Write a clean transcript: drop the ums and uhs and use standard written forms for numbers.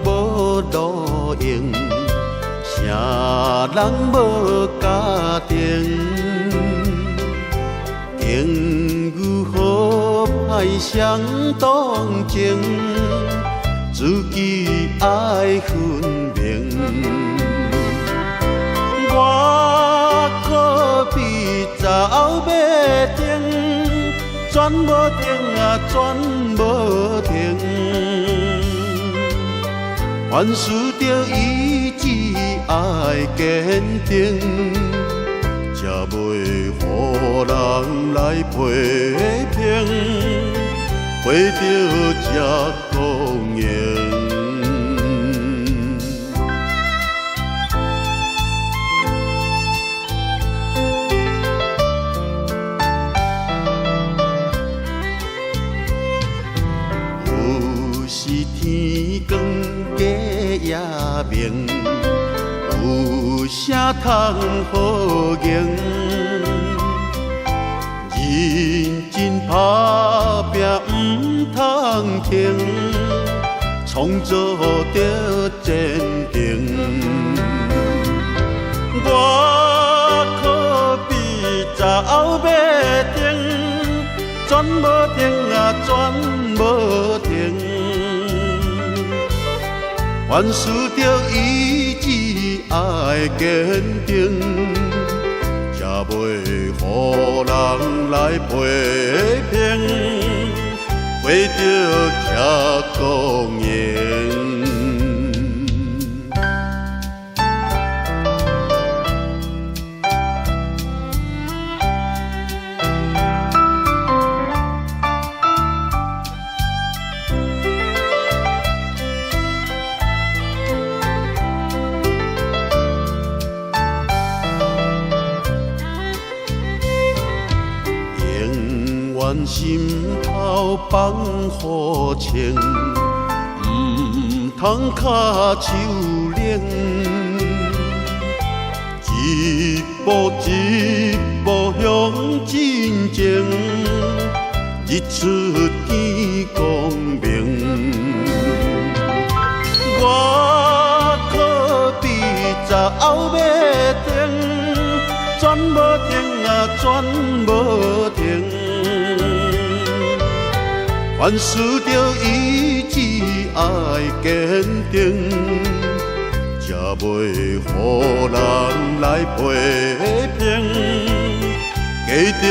无路用，啥人无家庭？情与好歹相同情，自己爱分明。我可比走马灯，转无停啊，转无停。凡事着意志爱坚定，才袂予人来批评，活着才公赢。有时天光假夜明，有啥通好赢？认真打拼唔通停，创造着坚定。我可比走马灯，转无停啊，转无停。凡事着意志爱坚定，才袂予人来批评，活着才公赢。心头放雨晴，唔通脚手冷。一步一步向前前，日出天光明。我可比走马灯，转无停啊，转无停。凡事着意志爱坚定，才袂予人来批评，加着